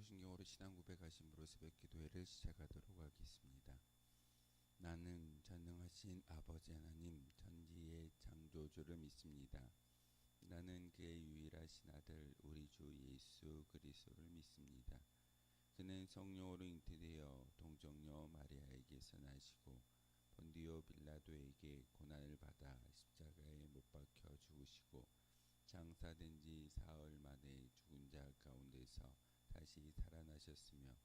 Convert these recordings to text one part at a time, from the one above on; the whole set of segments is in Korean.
사도신경으로 신앙 고백하심으로 새벽 기도회를 시작하도록 하겠습니다. 나는 전능하신 아버지 하나님 천지의 창조주를 믿습니다. 나는 그의 유일하신 아들 우리 주 예수 그리스도를 믿습니다. 그는 성령으로 잉태되어 동정녀 마리아에게서 나시고 본디오 빌라도에게 고난을 받아 십자가에 못 박혀 죽으시고 장사된 지 사흘 만에 죽은 자 가운데서 다시 살아나셨으며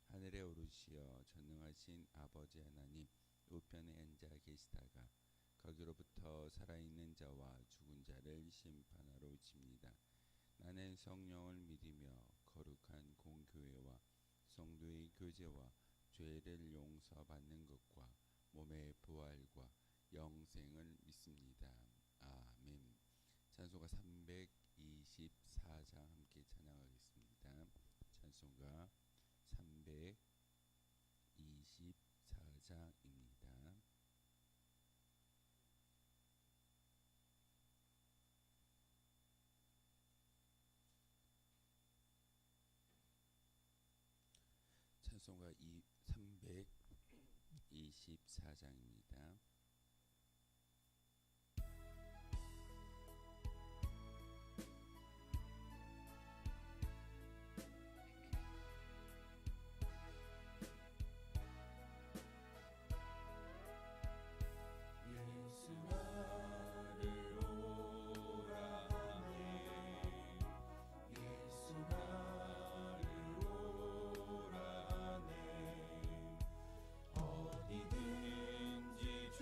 하늘에 오르시어 전능하신 아버지 하나님 우편에 앉아 계시다가 거기로부터 살아있는 자와 죽은 자를 심판하러 오십니다. 나는 성령을 믿으며 거룩한 공교회와 성도의 교제와 죄를 용서받는 것과 몸의 부활과 영생을 믿습니다. 아멘. 찬송가 324장 함께 찬양하겠습니다. 찬송가 324장입니다. 찬송가 324장입니다. 예수 나를 오라 하네 예수 나를 오라 하네 어디든지 주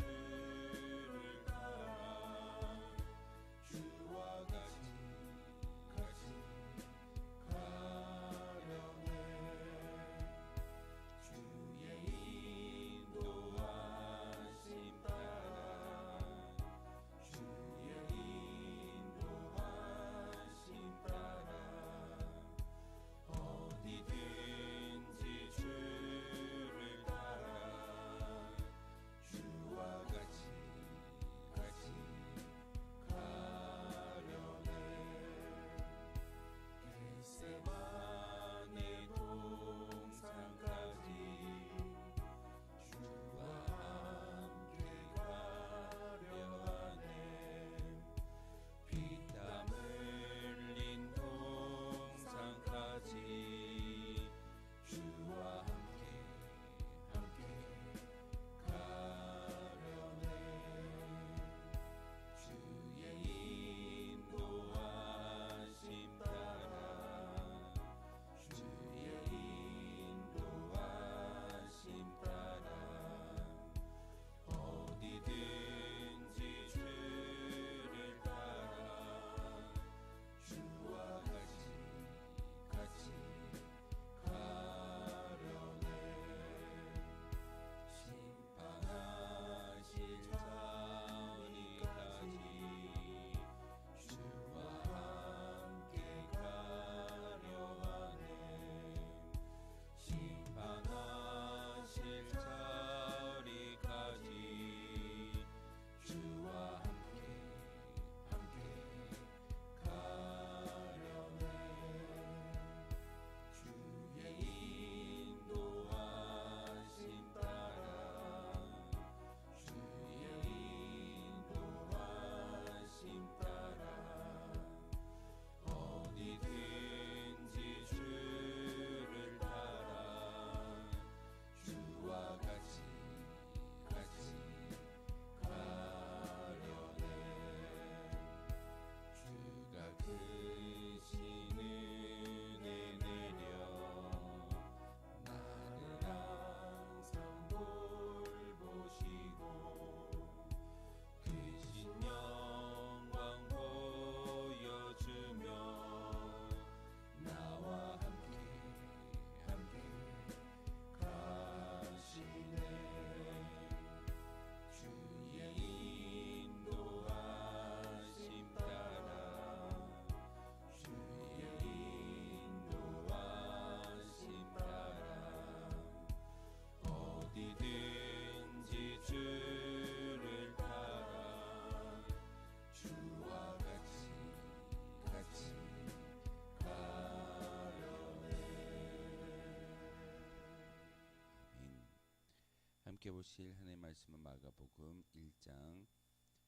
함께 보실 하나님의 말씀은 마가복음 1장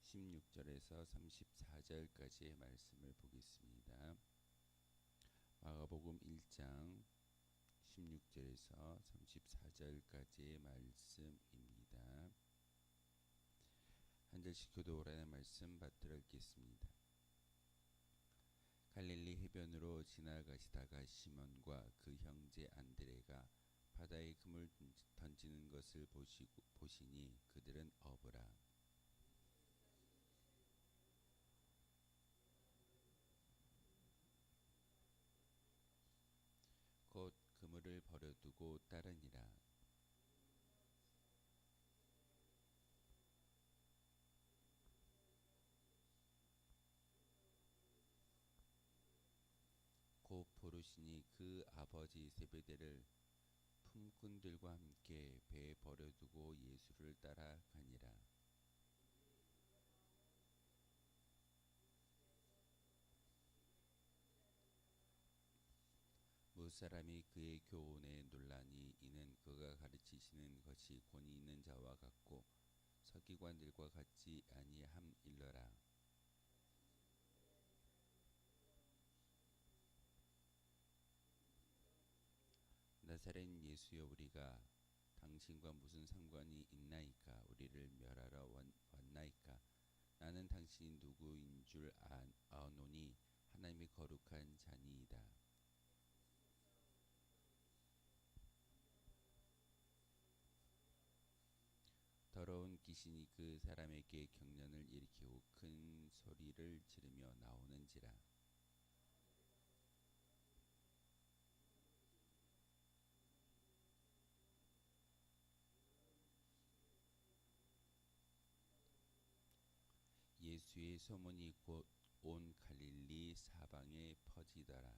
16절에서 34절까지의 말씀을 보겠습니다. 마가복음 1장 16절에서 34절까지의 말씀입니다. 한 절씩 교도하라는 말씀 받들어 읽겠습니다. 갈릴리 해변으로 지나가시다가 시몬과 그 형제 안드레가 바다에 금을 던지는 것을 보시니 그들은 어부라. 곧 그물을 버려두고 따르니라. 곧 부르시니 그 아버지 세베대를 품꾼들과 함께 배에 버려두고 예수를 따라가니라. 무사람이 그의 교훈에 놀라니 이는 그가 가르치시는 것이 권위 있는 자와 같고 서기관들과 같지 아니함일러라. 나사렛 예수여, 우리가 당신과 무슨 상관이 있나이까? 우리를 멸하러 왔나이까? 나는 당신이 누구인 줄 아노니 하나님의 거룩한 자니이다. 더러운 귀신이 그 사람에게 경련을 일으키고 큰 소리를 지르며 나오는지라. 예수의 소문이 곧 온 갈릴리 사방에 퍼지더라.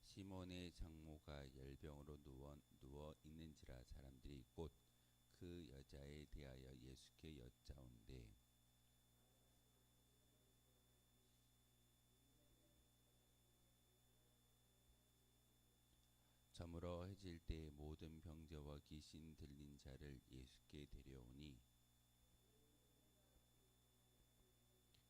시몬의 장모가 열병으로 누워 있는지라. 사람들이 곧 그 여자에 대하여 예수께 여짜온대. 저물어 해질 때 모든 병자와 귀신 들린 자를 예수께 데려오니.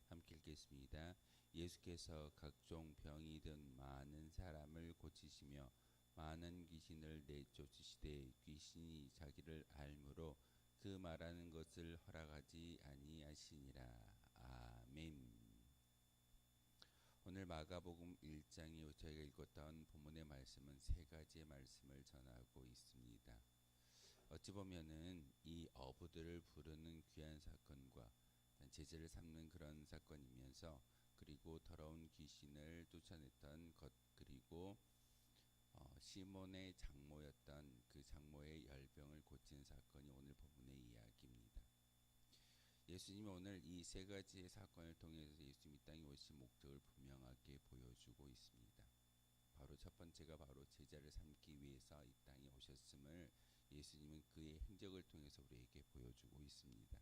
함께 읽겠습니다. 예수께서 각종 병이 든 많은 사람을 고치시며 많은 귀신을 내쫓으시되 귀신이 자기를 알므로 그 말하는 것을 허락하지 아니하시니라. 아멘. 오늘 마가복음 1장에 저희가 읽었던 본문의 말씀은 세 가지의 말씀을 전하고 있습니다. 어찌 보면은 이 어부들을 부르는 귀한 사건과 제재를 삼는 그런 사건이면서, 그리고 더러운 귀신을 쫓아냈던 것, 그리고 시몬의 장모였던 그 장모의 열병을 고친 사건이 오늘 본문의 이야기입니다. 예수님이 오늘 이 세 가지의 사건을 통해서 예수님이 땅에 오신 목적을 분명하게 보여주고 있습니다. 바로 첫 번째가 바로 제자를 삼기 위해서 이 땅에 오셨음을 예수님은 그의 행적을 통해서 우리에게 보여주고 있습니다.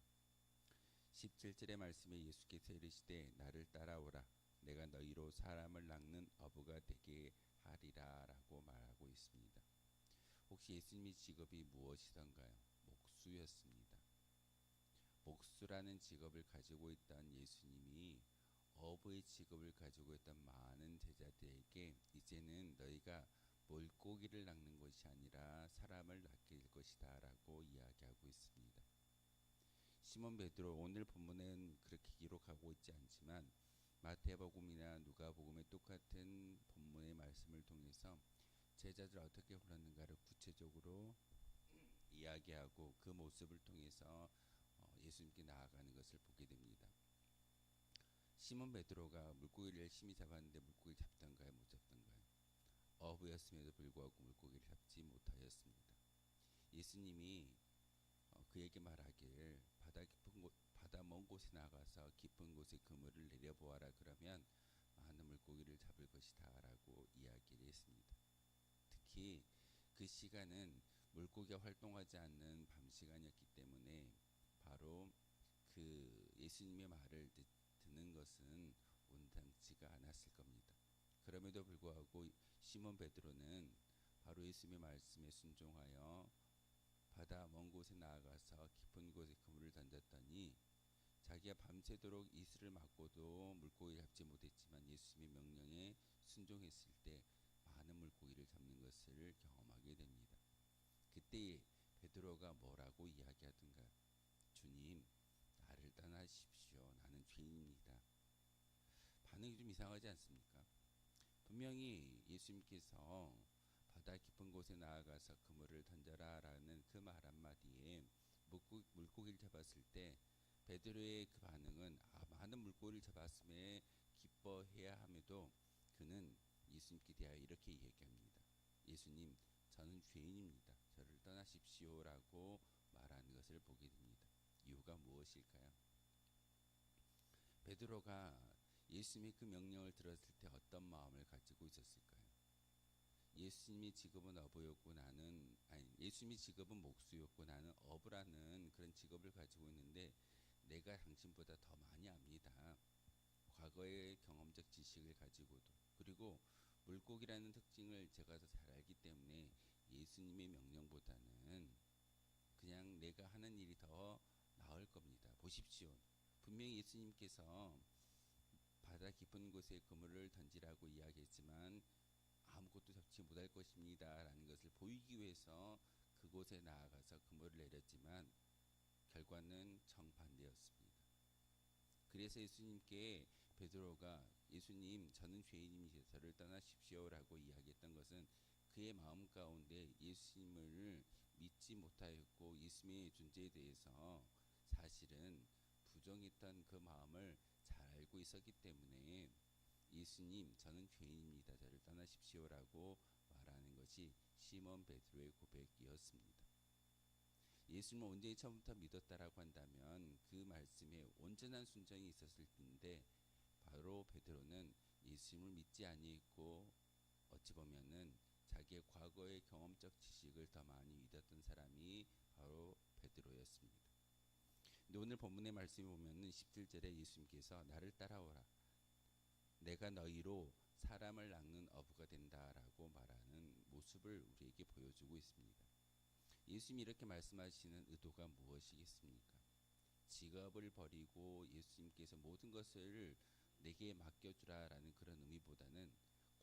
17절의 말씀에 예수께서 이르시되 나를 따라오라. 내가 너희로 사람을 낚는 어부가 되게 하리라 라고 말하고 있습니다. 혹시 예수님의 직업이 무엇이던가요? 목수였습니다. 목수라는 직업을 가지고 있던 예수님이 어부의 직업을 가지고 있던 많은 제자들에게 이제는 너희가 물고기를 낚는 것이 아니라 사람을 낚일 것이다 라고 이야기하고 있습니다. 시몬 베드로, 오늘 본문은 그렇게 기록하고 있지 않지만 마태복음이나 누가복음의 똑같은 본문의 말씀을 통해서 제자들 어떻게 훈련하는가를 구체적으로 이야기하고 그 모습을 통해서 예수님께 나아가는 것을 보게 됩니다. 시몬 베드로가 물고기를 열심히 잡았는데 물고기를 잡던가요? 못 잡던가요? 어부였음에도 불구하고 물고기를 잡지 못하였습니다. 예수님이 그에게 말하길 바다 먼 곳에 나가서 깊은 곳에 그물을 내려보아라. 그러면 많은 물고기를 잡을 것이다 라고 이야기를 했습니다. 특히 그 시간은 물고기가 활동하지 않는 밤 시간이었기 때문에 바로 그 예수님의 말을 듣는 것은 온당치가 않았을 겁니다. 그럼에도 불구하고 시몬 베드로는 바로 예수님의 말씀에 순종하여 바다 먼 곳에 나아가서 깊은 곳에 그물을 던졌더니 자기가 밤새도록 이슬을 맞고도 물고기를 잡지 못했지만 예수님의 명령에 순종했을 때 많은 물고기를 잡는 것을 경험하게 됩니다. 그때 베드로가 뭐라고 이야기하던가요? 주님, 나를 떠나십시오. 나는 죄인입니다. 반응이 좀 이상하지 않습니까? 분명히 예수님께서 바다 깊은 곳에 나아가서 그물을 던져라 라는 그 말 한마디에 물고기를 잡았을 때 베드로의 그 반응은 많은 물고기를 잡았음에 기뻐해야 함에도 그는 예수님께 대하여 이렇게 얘기합니다. 예수님, 저는 죄인입니다. 저를 떠나십시오라고 말하는 것을 보게 됩니다. 이유가 무엇일까요? 베드로가 예수님의 그 명령을 들었을 때 어떤 마음을 가지고 있었을까요? 예수님이 직업은 어부였고 예수님이 직업은 목수였고 나는 어부라는 그런 직업을 가지고 있는데 내가 당신보다 더 많이 압니다. 과거의 경험적 지식을 가지고도 그리고 물고기라는 특징을 제가 더 잘 알기 때문에 예수님의 명령보다는 그냥 내가 하는 일이 더 나을 겁니다. 보십시오. 분명히 예수님께서 바다 깊은 곳에 그물을 던지라고 이야기했지만 아무것도 잡지 못할 것입니다 라는 것을 보이기 위해서 그곳에 나아가서 그물을 내렸지만 결과는 정반대였습니다. 그래서 예수님께 베드로가 예수님, 저는 죄인입니다. 저를 떠나십시오 라고 이야기했던 것은 그의 마음 가운데 예수님을 믿지 못하였고 예수님의 존재에 대해서 사실은 부정했던 그 마음을 잘 알고 있었기 때문에 예수님, 저는 죄인입니다. 저를 떠나십시오라고 말하는 것이 시몬 베드로의 고백이었습니다. 예수님을 온전히 처음부터 믿었다라고 한다면 그 말씀에 온전한 순종이 있었을 텐데 바로 베드로는 예수님을 믿지 아니했고 어찌 보면은 자기의 과거의 경험적 지식을 더 많이 믿었던 사람이 바로 베드로였습니다. 근데 오늘 본문의 말씀에 보면은 17절에 예수님께서 나를 따라오라. 내가 너희로 사람을 낚는 어부가 된다라고 말하는 모습을 우리에게 보여주고 있습니다. 예수님이 이렇게 말씀하시는 의도가 무엇이겠습니까? 직업을 버리고 예수님께서 모든 것을 내게 맡겨주라라는 그런 의미보다는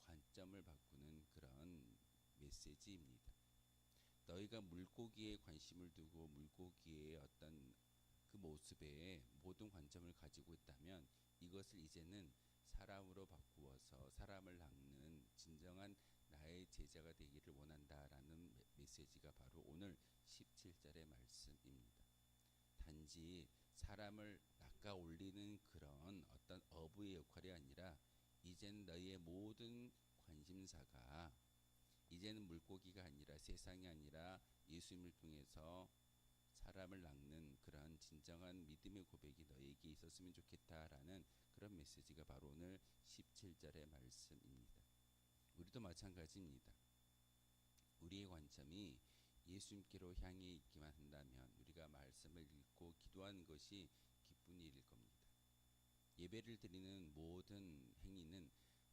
관점을 바꾸는 그런 메시지입니다. 너희가 물고기에 관심을 두고 물고기의 어떤 그 모습에 모든 관점을 가지고 있다면 이것을 이제는 사람으로 바꾸어서 사람을 낚는 진정한 나의 제자가 되기를 원한다라는 메시지가 바로 오늘 17절의 말씀입니다. 단지 사람을 낚아 올리는 그런 어떤 어부의 역할이 아니라 이젠 너희의 모든 관심사가 이제는 물고기가 아니라 세상이 아니라 예수님을 통해서 사람을 낚는 그런 진정한 믿음의 고백이 너에게 있었으면 좋겠다라는 그런 메시지가 바로 오늘 17절의 말씀입니다. 우리도 마찬가지입니다. 우리의 관점이 예수님께로 향해 있기만 한다면 우리가 말씀을 읽고 기도하는 것이 기쁜 일일 겁니다. 예배를 드리는 모든 행위는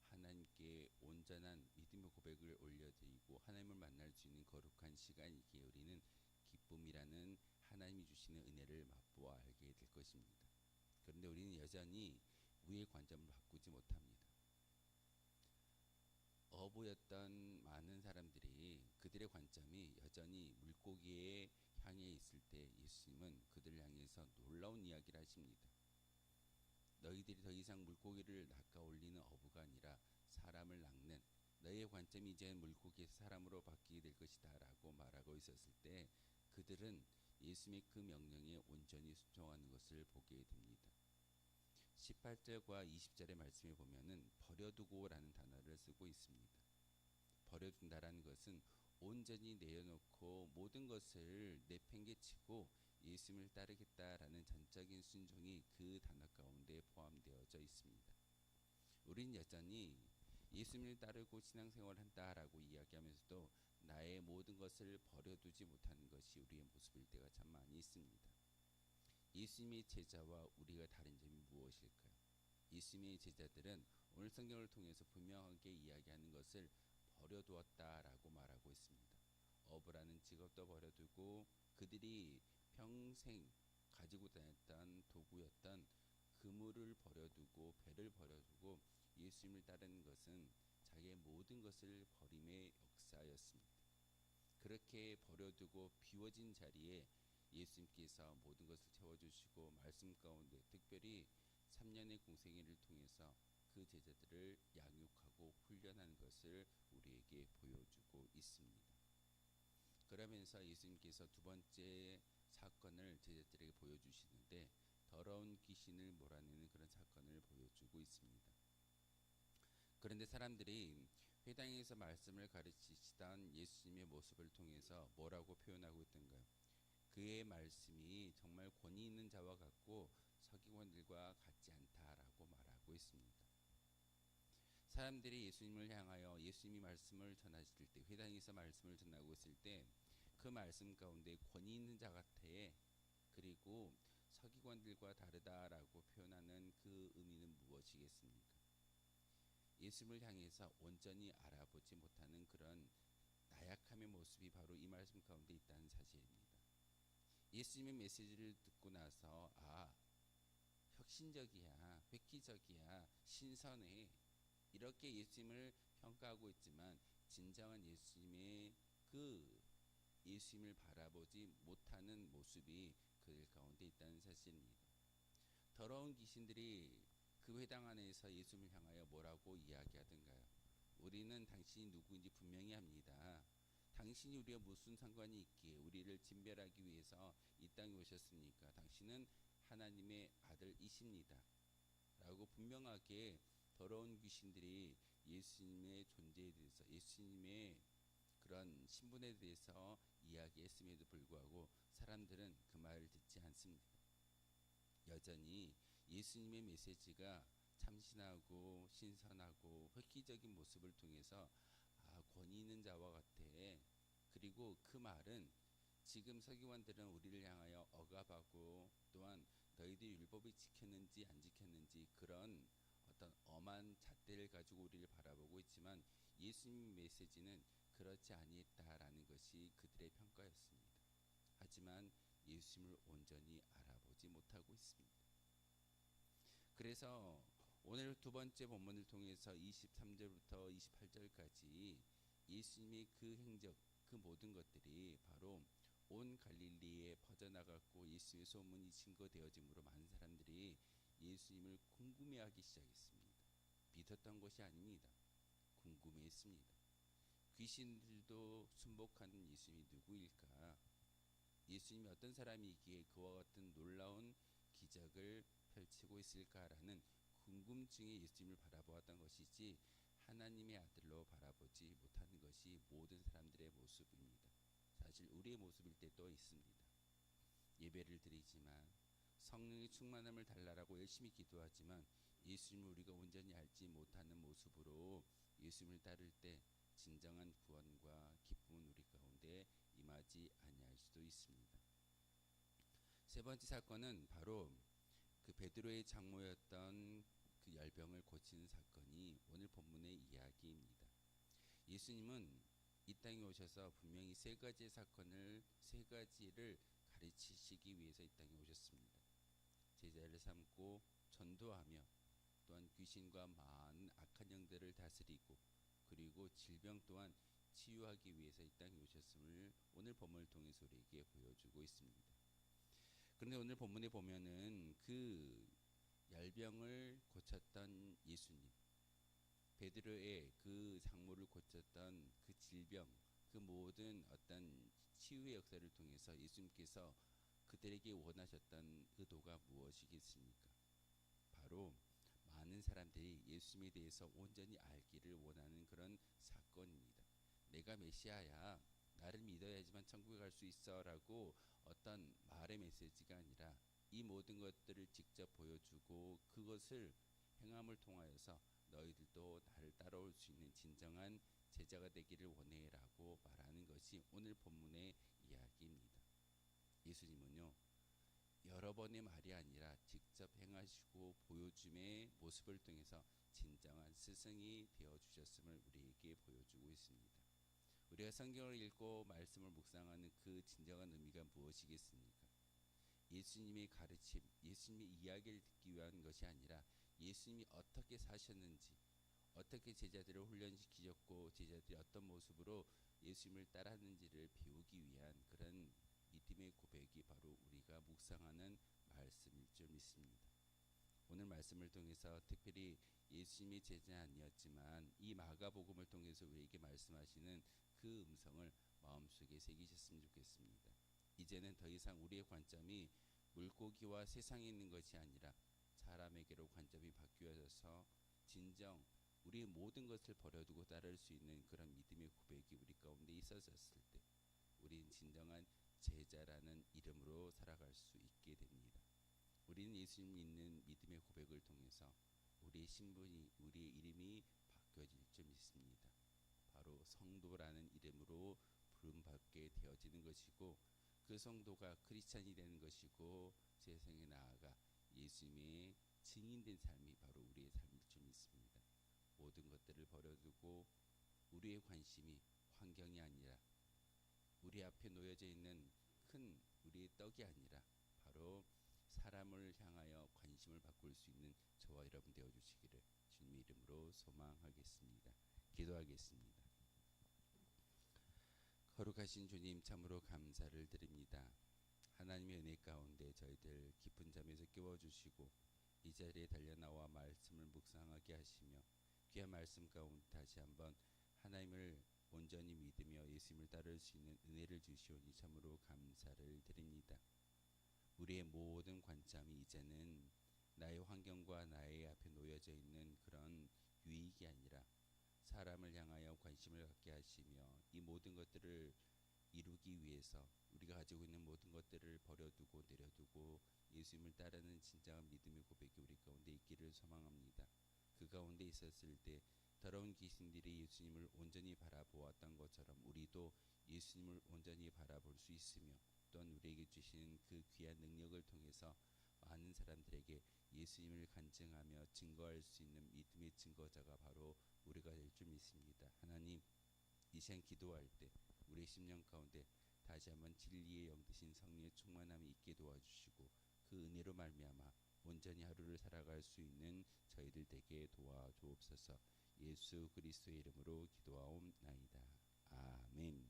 하나님께 온전한 믿음의 고백을 올려드리고 하나님을 만날 수 있는 거룩한 시간이기에 우리는 기쁨이라는 하나님이 주시는 은혜를 맛보아 알게 될 것입니다. 그런데 우리는 여전히 우리의 관점을 바꾸지 못합니다. 어부였던 많은 사람들이 그들의 관점이 여전히 물고기에 향해 있을 때 예수님은 그들을 향해서 놀라운 이야기를 하십니다. 너희들이 더 이상 물고기를 낚아 올리는 어부가 아니라 사람을 낚는 너희의 관점이 이제 물고기에서 사람으로 바뀌게 될 것이다 라고 말하고 있었을 때 그들은 예수님의 그 명령에 온전히 순종하는 것을 보게 됩니다. 18절과 20절의 말씀에 보면은 버려두고 라는 단어를 쓰고 있습니다. 버려둔다라는 것은 온전히 내려놓고 모든 것을 내팽개치고 예수님을 따르겠다라는 전적인 순종이 그 단어 가운데 포함되어져 있습니다. 우린 여전히 예수님을 따르고 신앙생활을 한다라고 이야기하면서도 나의 모든 것을 버려두지 못하는 것이 우리의 모습일 때가 참 많이 있습니다. 예수님의 제자와 우리가 다른 점이 무엇일까요? 예수님의 제자들은 오늘 성경을 통해서 분명하게 이야기하는 것을 버려두었다라고 말하고 있습니다. 어부라는 직업도 버려두고 그들이 평생 가지고 다녔던 도구였던 그물을 버려두고 배를 버려두고 예수님을 따르는 것은 자기의 모든 것을 버림의 역사였습니다. 그렇게 버려두고 비워진 자리에 예수님께서 모든 것을 채워주시고 말씀 가운데 특별히 3년의 공생애를 통해서 그 제자들을 양육하고 훈련하는 것을 우리에게 보여주고 있습니다. 그러면서 예수님께서 두 번째 사건을 제자들에게 보여주시는데 더러운 귀신을 몰아내는 그런 사건을 보여주고 있습니다. 그런데 사람들이 회당에서 말씀을 가르치시던 예수님의 모습을 통해서 뭐라고 표현하고 있던가요? 그의 말씀이 정말 권위 있는 자와 같고 서기관들과 같지 않다라고 말하고 있습니다. 사람들이 예수님을 향하여 예수님이 말씀을 전하실 때, 회당에서 말씀을 전하고 있을 때 그 말씀 가운데 권위 있는 자 같아, 그리고 서기관들과 다르다라고 표현하는 그 의미는 무엇이겠습니까? 예수님을 향해서 온전히 알아보지 못하는 그런 나약함의 모습이 바로 이 말씀 가운데 있다는 사실입니다. 예수님의 메시지를 듣고 나서 혁신적이야, 획기적이야, 신선해, 이렇게 예수님을 평가하고 있지만 진정한 예수님을 바라보지 못하는 모습이 그들 가운데 있다는 사실입니다. 더러운 귀신들이 그 회당 안에서 예수님을 향하여 뭐라고 이야기하던가요? 우리는 당신이 누구인지 분명히 합니다. 당신이 우리와 무슨 상관이 있기에 우리를 진멸하기 위해서 이 땅에 오셨습니까? 당신은 하나님의 아들이십니다. 라고 분명하게 더러운 귀신들이 예수님의 존재에 대해서, 예수님의 그런 신분에 대해서 이야기했음에도 불구하고 사람들은 그 말을 듣지 않습니다. 여전히 예수님의 메시지가 참신하고 신선하고 획기적인 모습을 통해서 권위 있는 자와 같아. 그리고 그 말은 지금 서기관들은 우리를 향하여 억압하고 또한 너희들이 율법을 지켰는지 안 지켰는지 그런 어떤 엄한 잣대를 가지고 우리를 바라보고 있지만 예수님의 메시지는 그렇지 아니했다라는 것이 그들의 평가였습니다. 하지만 예수님을 온전히 알아보지 못하고 있습니다. 그래서 오늘 두 번째 본문을 통해서 23절부터 28절까지 예수님의 그 행적, 그 모든 것들이 바로 온 갈릴리에 퍼져나갔고 예수의 소문이 증거되어짐으로 많은 사람들이 예수님을 궁금해하기 시작했습니다. 믿었던 것이 아닙니다. 궁금해했습니다. 귀신들도 순복하는 예수님이 누구일까? 예수님이 어떤 사람이기에 그와 같은 놀라운 기적을 펼치고 있을까라는 궁금증에 예수님을 바라보았던 것이지 하나님의 아들로 바라보지 못하는 것이 모든 사람들의 모습입니다. 사실 우리의 모습일 때도 있습니다. 예배를 드리지만 성령의 충만함을 달라라고 열심히 기도하지만 예수님을 우리가 온전히 알지 못하는 모습으로 예수님을 따를 때 진정한 구원과 기쁨은 우리 가운데 임하지 아니할 수도 있습니다. 세 번째 사건은 바로 그 베드로의 장모였던 그 열병을 고치는 사건이 오늘 본문의 이야기입니다. 예수님은 이 땅에 오셔서 분명히 세 가지를 가르치시기 위해서 이 땅에 오셨습니다. 제자를 삼고 전도하며 또한 귀신과 많은 악한 영들을 다스리고 그리고 질병 또한 치유하기 위해서 이 땅에 오셨음을 오늘 본문을 통해서 우리에게 보여주고 있습니다. 그런데 오늘 본문에 보면은 그 열병을 고쳤던 예수님, 베드로의 그 장모를 고쳤던 그 질병, 그 모든 어떤 치유의 역사를 통해서 예수님께서 그들에게 원하셨던 의도가 무엇이겠습니까? 바로 많은 사람들이 예수님에 대해서 온전히 알기를 원하는 그런 사건입니다. 내가 메시아야, 나를 믿어야지만 천국에 갈 수 있어 라고 어떤 말의 메시지가 아니라 이 모든 것들을 직접 보여주고 그것을 행함을 통하여서 너희들도 나를 따라올 수 있는 진정한 제자가 되기를 원해라고 말하는 것이 오늘 본문의 이야기입니다. 예수님은요, 여러 번의 말이 아니라 직접 행하시고 보여줌의 모습을 통해서 진정한 스승이 되어주셨음을 우리에게 보여주고 있습니다. 우리가 성경을 읽고 말씀을 묵상하는 그 진정한 의미가 무엇이겠습니까? 예수님의 가르침, 예수님의 이야기를 듣기 위한 것이 아니라 예수님이 어떻게 사셨는지, 어떻게 제자들을 훈련시키셨고 제자들이 어떤 모습으로 예수님을 따랐는지를 배우기 위한 그런 믿음의 고백이 바로 우리가 묵상하는 말씀일 줄 믿습니다. 오늘 말씀을 통해서 특별히 예수님의 제자 아니었지만 이 마가복음을 통해서 우리에게 말씀하시는 그 음성을 마음속에 새기셨으면 좋겠습니다. 이제는 더 이상 우리의 관점이 물고기와 세상에 있는 것이 아니라 사람에게로 관점이 바뀌어져서 진정 우리의 모든 것을 버려두고 따를 수 있는 그런 믿음의 고백이 우리 가운데 있어졌을 때 우리는 진정한 제자라는 이름으로 살아갈 수 있게 됩니다. 우리는 예수님 믿는 믿음의 고백을 통해서 우리의 신분이, 우리의 이름이 바뀌어질 줄 믿습니다. 바로 성도라는 이름으로 부름받게 되어지는 것이고 그 성도가 크리스찬이 되는 것이고 세상에 나아가 예수님의 증인된 삶이 바로 우리의 삶일 줄 믿습니다. 모든 것들을 버려두고 우리의 관심이 환경이 아니라 우리 앞에 놓여져 있는 큰 우리의 떡이 아니라 바로 사람을 향하여 관심을 바꿀 수 있는 저와 여러분 되어주시기를 주님의 이름으로 소망하겠습니다. 기도하겠습니다. 거룩하신 주님 참으로 감사를 드립니다. 하나님의 은혜 가운데 저희들 깊은 잠에서 깨워주시고 이 자리에 달려나와 말씀을 묵상하게 하시며 귀한 말씀 가운데 다시 한번 하나님을 온전히 믿으며 예수님을 따를 수 있는 은혜를 주시오니 참으로 감사를 드립니다. 우리의 모든 관점이 이제는 나의 환경과 나의 앞에 놓여져 있는 그런 유익이 아니라 사람을 향하여 관심을 갖게 하시며 이 모든 것들을 이루기 위해서 우리가 가지고 있는 모든 것들을 버려두고 내려두고 예수님을 따르는 진정한 믿음의 고백이 우리 가운데 있기를 소망합니다. 그 가운데 있었을 때 더러운 귀신들이 예수님을 온전히 바라보았던 것처럼 우리도 예수님을 온전히 바라볼 수 있으며 또한 우리에게 주신 그 귀한 능력을 통해서 많은 사람들에게 예수님을 간증하며 증거할 수 있는 믿음의 증거자가 바로 우리가 될 줄 믿습니다. 하나님, 이 시간 기도할 때 우리의 심령 가운데 다시 한번 진리의 영 되신 성령의 충만함이 있게 도와주시고 그 은혜로 말미암아 온전히 하루를 살아갈 수 있는 저희들 되게 도와주옵소서. 예수 그리스도의 이름으로 기도하옵나이다. 아멘.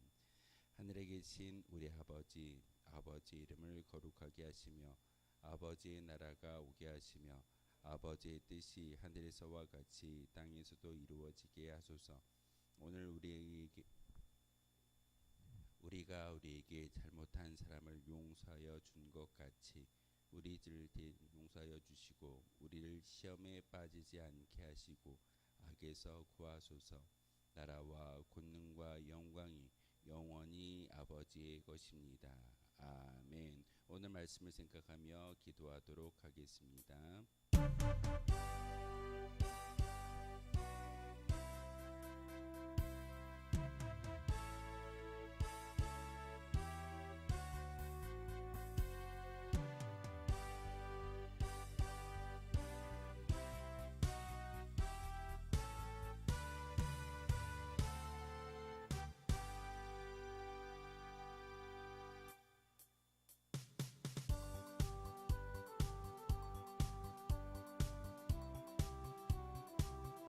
하늘에 계신 우리 아버지, 아버지의 이름을 거룩하게 하시며 아버지의 나라가 오게 하시며 아버지의 뜻이 하늘에서와 같이 땅에서도 이루어지게 하소서. 오늘 우리가 우리에게 잘못한 사람을 용서하여 준 것 같이 우리들을 용서하여 주시고 우리를 시험에 빠지지 않게 하시고 악에서 구하소서. 나라와 권능과 영광이 영원히 아버지의 것입니다. 아멘. 오늘 말씀을 생각하며 기도하도록 하겠습니다.